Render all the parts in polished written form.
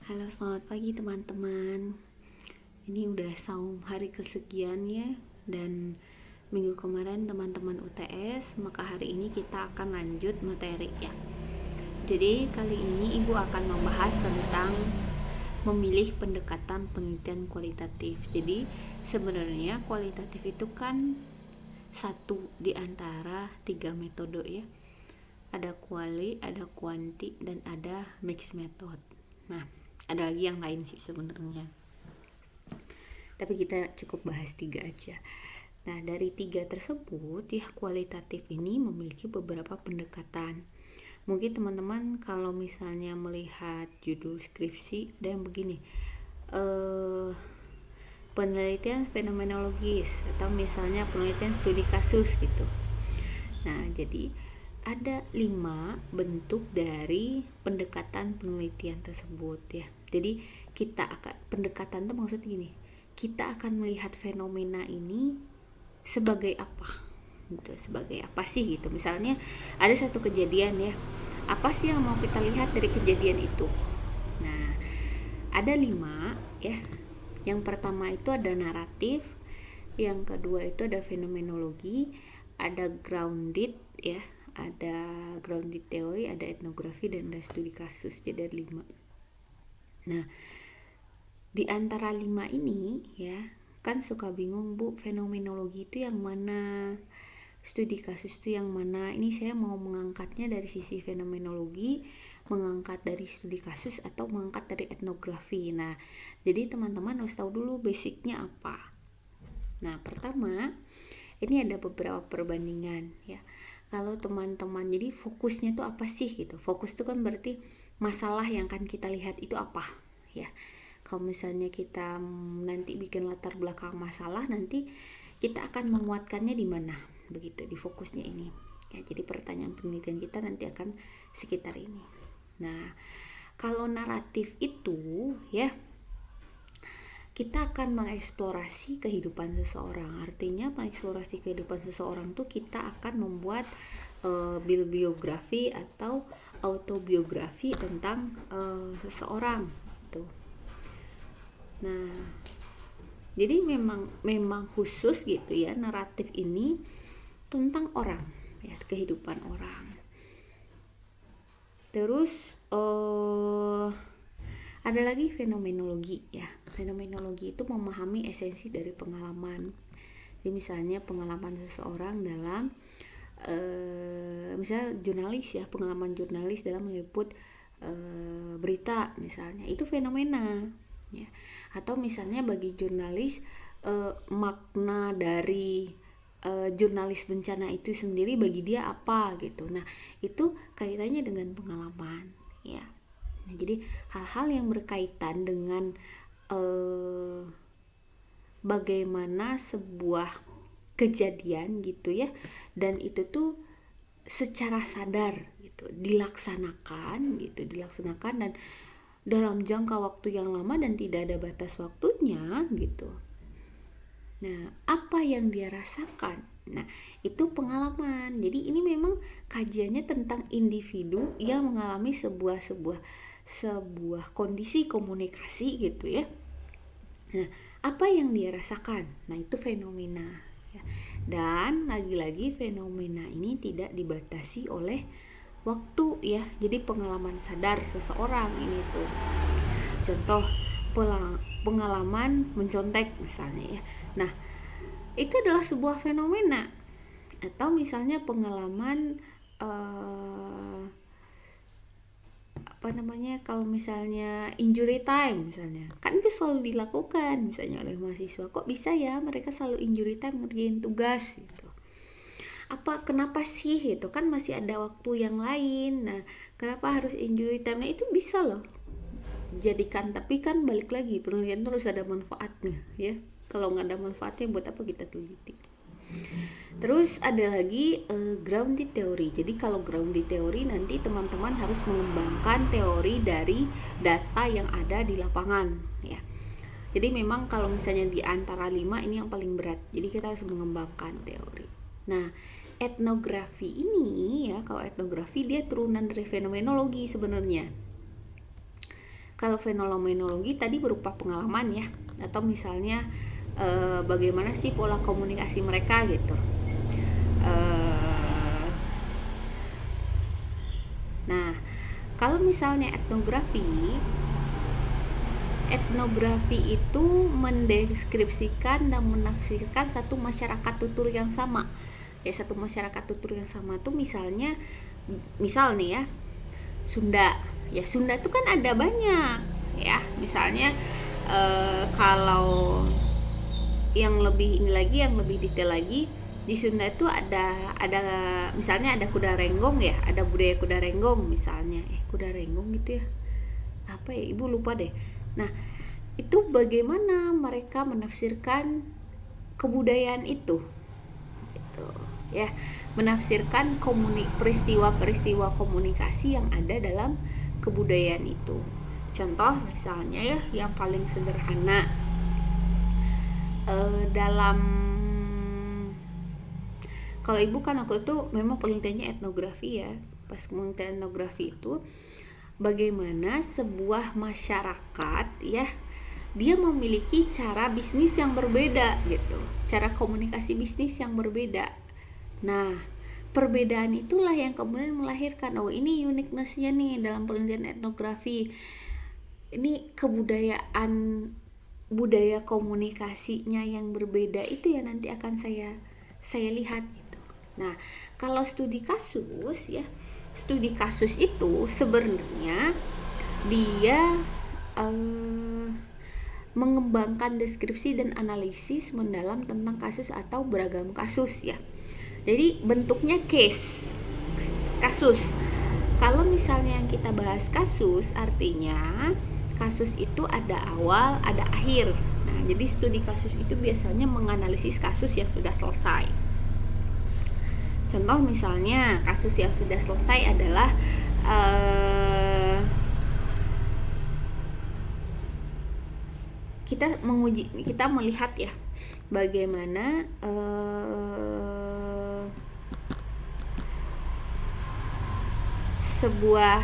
Halo, selamat pagi teman-teman. Ini udah saum hari kesekian ya, dan minggu kemarin teman-teman UTS, maka hari ini kita akan lanjut materi ya. Jadi kali ini Ibu akan membahas tentang memilih pendekatan penelitian kualitatif. Jadi sebenarnya kualitatif itu kan satu di antara 3 metode ya. Ada kuali, ada kuanti, dan ada mixed method. Nah, ada lagi yang lain sih sebenarnya, tapi kita cukup bahas 3 aja. Nah, dari 3 tersebut ya, kualitatif ini memiliki beberapa pendekatan. Mungkin teman-teman kalau misalnya melihat judul skripsi ada yang begini, penelitian fenomenologis, atau misalnya penelitian studi kasus gitu. Nah, jadi ada 5 bentuk dari pendekatan penelitian tersebut ya. Jadi kita akan, pendekatan itu maksudnya gini, kita akan melihat fenomena ini sebagai apa gitu, sebagai apa sih gitu. Misalnya ada satu kejadian ya, apa sih yang mau kita lihat dari kejadian itu. Nah, ada 5 ya. Yang pertama itu ada naratif, yang kedua itu ada fenomenologi, ada grounded ya, ada grounded teori, ada etnografi, dan ada studi kasus. Jadi ada 5. Nah, di antara 5 ini ya, kan suka bingung, Bu, fenomenologi itu yang mana, studi kasus itu yang mana. Ini saya mau mengangkatnya dari sisi fenomenologi, mengangkat dari studi kasus, atau mengangkat dari etnografi. Nah, jadi teman-teman harus tahu dulu basicnya apa. Nah, pertama, ini ada beberapa perbandingan ya. Kalau teman-teman, jadi fokusnya tuh apa sih gitu. Fokus itu kan berarti masalah yang akan kita lihat itu apa ya. Kalau misalnya kita nanti bikin latar belakang masalah, nanti kita akan menguatkannya di mana, begitu, di fokusnya ini ya. Jadi pertanyaan penelitian kita nanti akan sekitar ini. Nah, kalau naratif itu ya, kita akan mengeksplorasi kehidupan seseorang. Artinya mengeksplorasi kehidupan seseorang tuh kita akan membuat biografi atau autobiografi tentang seseorang gitu. Nah, jadi memang khusus gitu ya, naratif ini tentang orang ya, kehidupan orang. Terus ada lagi fenomenologi ya. Fenomenologi itu memahami esensi dari pengalaman. Jadi misalnya pengalaman seseorang dalam misalnya jurnalis ya, pengalaman jurnalis dalam meliput berita misalnya, itu fenomena ya. Atau misalnya bagi jurnalis makna dari jurnalis bencana itu sendiri bagi dia apa gitu. Nah, itu kaitannya dengan pengalaman ya. Nah, jadi hal-hal yang berkaitan dengan bagaimana sebuah kejadian gitu ya, dan itu tuh secara sadar gitu dilaksanakan dan dalam jangka waktu yang lama dan tidak ada batas waktunya gitu. Nah, apa yang dia rasakan? Nah, itu pengalaman. Jadi ini memang kajiannya tentang individu yang mengalami sebuah kondisi komunikasi gitu ya. Nah, apa yang dia rasakan? Nah, itu fenomena ya. Dan lagi-lagi fenomena ini tidak dibatasi oleh waktu ya. Jadi pengalaman sadar seseorang ini tuh. Contoh pengalaman mencontek misalnya ya. Nah, itu adalah sebuah fenomena. Atau misalnya pengalaman kalau misalnya injury time misalnya, kan itu selalu dilakukan misalnya oleh mahasiswa. Kok bisa ya mereka selalu injury time ngerjain tugas gitu. Kenapa sih itu, kan masih ada waktu yang lain. Nah, kenapa harus injury time? Nah, itu bisa loh jadikan, tapi kan balik lagi penelitian terus ada manfaatnya ya. Kalau nggak ada manfaatnya buat apa kita teliti. Terus ada lagi grounded teori. Jadi kalau grounded teori nanti teman-teman harus mengembangkan teori dari data yang ada di lapangan ya. Jadi memang kalau misalnya di antara 5 ini yang paling berat. Jadi kita harus mengembangkan teori. Nah, etnografi ini ya, kalau etnografi dia turunan dari fenomenologi sebenarnya. Kalau fenomenologi tadi berupa pengalaman ya, atau misalnya bagaimana sih pola komunikasi mereka gitu. Nah, kalau misalnya etnografi itu mendeskripsikan dan menafsirkan satu masyarakat tutur yang sama. Ya, satu masyarakat tutur yang sama tuh misal nih ya, Sunda. Ya, Sunda tuh kan ada banyak ya. Misalnya kalau yang lebih detail lagi, di Sunda itu ada misalnya ada kuda renggong ya, ada budaya kuda renggong misalnya. Kuda renggong gitu ya. Apa ya, Ibu lupa deh. Nah, itu bagaimana mereka menafsirkan kebudayaan itu. Gitu, ya. Menafsirkan peristiwa-peristiwa komunikasi yang ada dalam kebudayaan itu. Contoh misalnya ya, yang paling sederhana, kalau Ibu kan waktu itu memang penelitiannya etnografi ya. Pas penelitian etnografi itu bagaimana sebuah masyarakat ya, dia memiliki cara bisnis yang berbeda gitu, cara komunikasi bisnis yang berbeda. Nah, perbedaan itulah yang kemudian melahirkan, oh ini uniqueness-nya nih dalam penelitian etnografi. Ini budaya komunikasinya yang berbeda itu ya nanti akan saya lihat gitu. Nah, kalau studi kasus itu sebenarnya dia mengembangkan deskripsi dan analisis mendalam tentang kasus atau beragam kasus ya. Jadi bentuknya kasus. Kalau misalnya yang kita bahas kasus, artinya kasus itu ada awal, ada akhir. Nah, jadi studi kasus itu biasanya menganalisis kasus yang sudah selesai. Contoh misalnya kasus yang sudah selesai adalah kita melihat ya bagaimana sebuah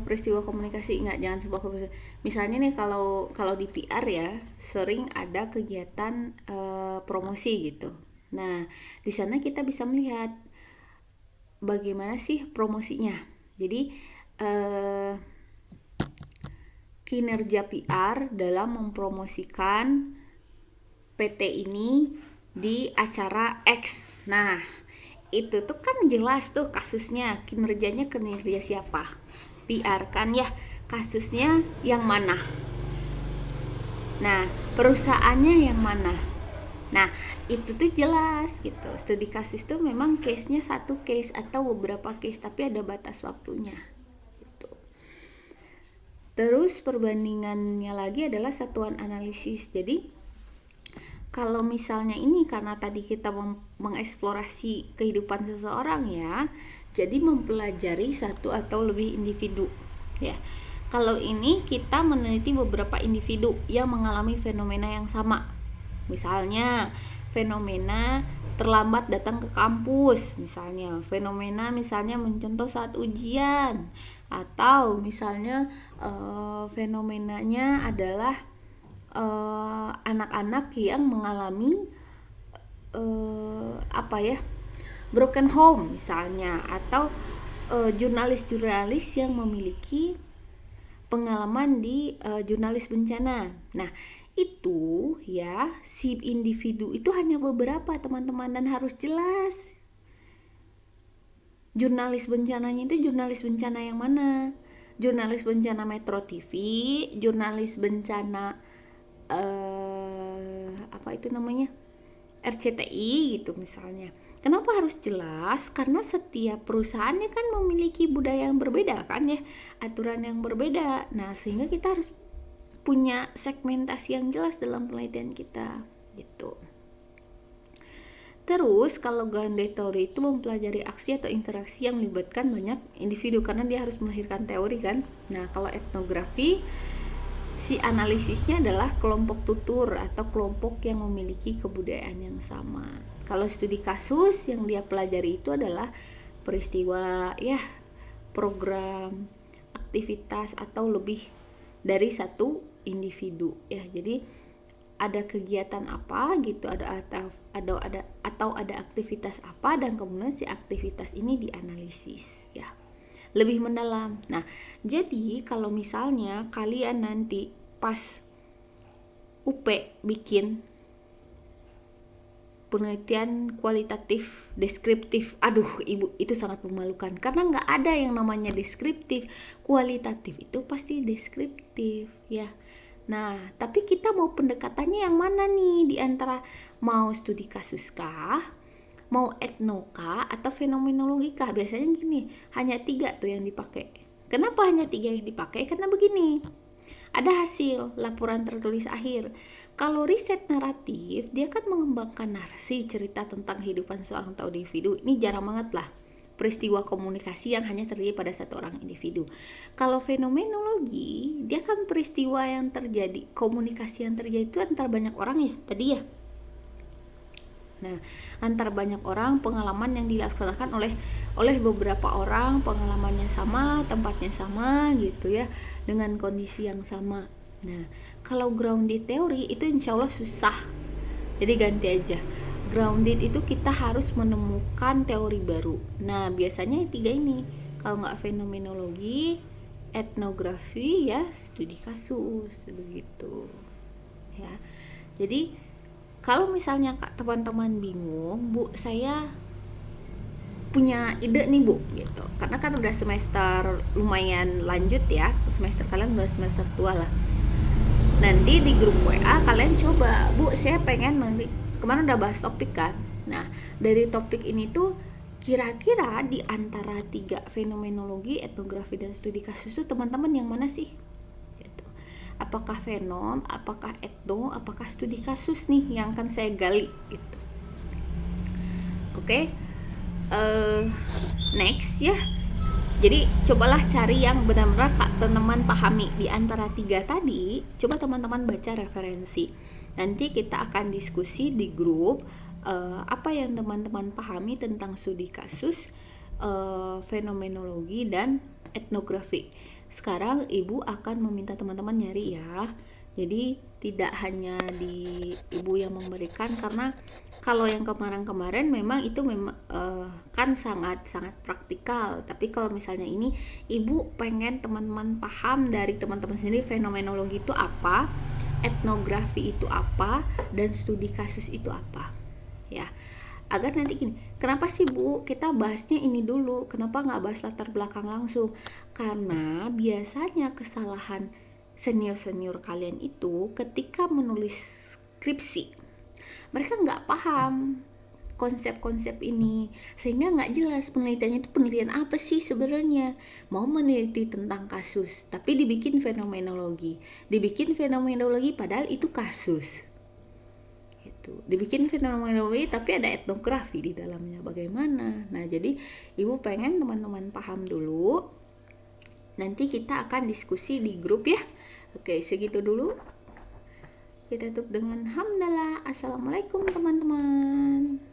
peristiwa komunikasi, misalnya nih kalau di PR ya sering ada kegiatan promosi gitu. Nah, di sana kita bisa melihat bagaimana sih promosinya. Jadi kinerja PR dalam mempromosikan PT ini di acara X. Nah, itu tuh kan jelas tuh kasusnya, kinerja siapa? PR kan ya, kasusnya yang mana? Nah, perusahaannya yang mana? Nah, itu tuh jelas gitu. Studi kasus tuh memang case-nya satu case atau beberapa case, tapi ada batas waktunya gitu. Terus perbandingannya lagi adalah satuan analisis. Jadi kalau misalnya ini karena tadi kita mengeksplorasi kehidupan seseorang ya, jadi mempelajari satu atau lebih individu ya. Kalau ini kita meneliti beberapa individu yang mengalami fenomena yang sama. Misalnya fenomena terlambat datang ke kampus, misalnya fenomena mencontoh saat ujian, atau misalnya fenomenanya adalah anak-anak yang mengalami broken home misalnya, atau jurnalis-jurnalis yang memiliki pengalaman di jurnalis bencana. Nah, itu ya, si individu itu hanya beberapa teman-teman, dan harus jelas jurnalis bencananya itu jurnalis bencana yang mana. Jurnalis bencana Metro TV, jurnalis bencana RCTI gitu misalnya. Kenapa harus jelas? Karena setiap perusahaannya kan memiliki budaya yang berbeda kan ya, aturan yang berbeda. Nah, sehingga kita harus punya segmentasi yang jelas dalam penelitian kita gitu. Terus kalau Gandhi teori itu mempelajari aksi atau interaksi yang melibatkan banyak individu, karena dia harus melahirkan teori kan. Nah, kalau etnografi, si analisisnya adalah kelompok tutur atau kelompok yang memiliki kebudayaan yang sama. Kalau studi kasus yang dia pelajari itu adalah peristiwa ya, program, aktivitas atau lebih dari satu individu ya. Jadi ada kegiatan apa gitu, ada aktivitas apa, dan kemudian si aktivitas ini dianalisis ya, lebih mendalam. Nah, jadi kalau misalnya kalian nanti pas UP bikin penelitian kualitatif deskriptif, aduh ibu, itu sangat memalukan karena nggak ada yang namanya deskriptif. Kualitatif itu pasti deskriptif ya. Nah, tapi kita mau pendekatannya yang mana nih, di antara mau studi kasus kah, mau etnokah, atau fenomenologi kah? Biasanya gini, hanya 3 tuh yang dipakai. Kenapa hanya 3 yang dipakai? Karena begini, ada hasil laporan tertulis akhir. Kalau riset naratif, dia kan mengembangkan narasi cerita tentang kehidupan seorang atau individu. Ini jarang banget lah peristiwa komunikasi yang hanya terjadi pada satu orang individu. Kalau fenomenologi, dia kan peristiwa yang terjadi, komunikasi yang terjadi itu antar banyak orang ya tadi ya. Nah, antar banyak orang, pengalaman yang dilaksanakan oleh beberapa orang, pengalamannya sama, tempatnya sama gitu ya, dengan kondisi yang sama. Nah, kalau grounded teori itu insya Allah susah. Jadi ganti aja. Grounded itu kita harus menemukan teori baru. Nah, biasanya 3 ini. Kalau nggak fenomenologi, etnografi ya, studi kasus begitu. Ya. Jadi kalau misalnya teman-teman bingung, Bu, saya punya ide nih Bu gitu. Karena kan udah semester lumayan lanjut ya. Semester kalian udah semester tua lah. Nanti di grup WA kalian coba, Bu, saya pengen kemarin udah bahas topik kan. Nah, dari topik ini tuh kira-kira di antara 3 fenomenologi, etnografi, dan studi kasus itu teman-teman yang mana sih? Gitu. Apakah fenom, apakah etno, apakah studi kasus nih yang akan saya gali gitu. Oke. Next ya. Jadi cobalah cari yang benar-benar teman-teman pahami. Di antara 3 tadi, coba teman-teman baca referensi. Nanti kita akan diskusi di grup apa yang teman-teman pahami tentang studi kasus, fenomenologi, dan etnografi. Sekarang ibu akan meminta teman-teman nyari ya. Jadi tidak hanya di ibu yang memberikan, karena kalau yang kemarin-kemarin memang itu kan sangat praktikal. Tapi kalau misalnya ini ibu pengen teman-teman paham dari teman-teman sendiri, fenomenologi itu apa, etnografi itu apa, dan studi kasus itu apa ya. Agar nanti gini, kenapa sih Bu kita bahasnya ini dulu, kenapa nggak bahas latar belakang langsung? Karena biasanya kesalahan senior-senior kalian itu ketika menulis skripsi, mereka nggak paham konsep-konsep ini, sehingga nggak jelas penelitiannya itu penelitian apa sih sebenarnya. Mau meneliti tentang kasus tapi dibikin fenomenologi padahal itu kasus itu, dibikin fenomenologi tapi ada etnografi di dalamnya, bagaimana? Nah, jadi ibu pengen teman-teman paham dulu. Nanti kita akan diskusi di grup ya. Oke, segitu dulu. Kita tutup dengan hamdalah. Assalamualaikum teman-teman.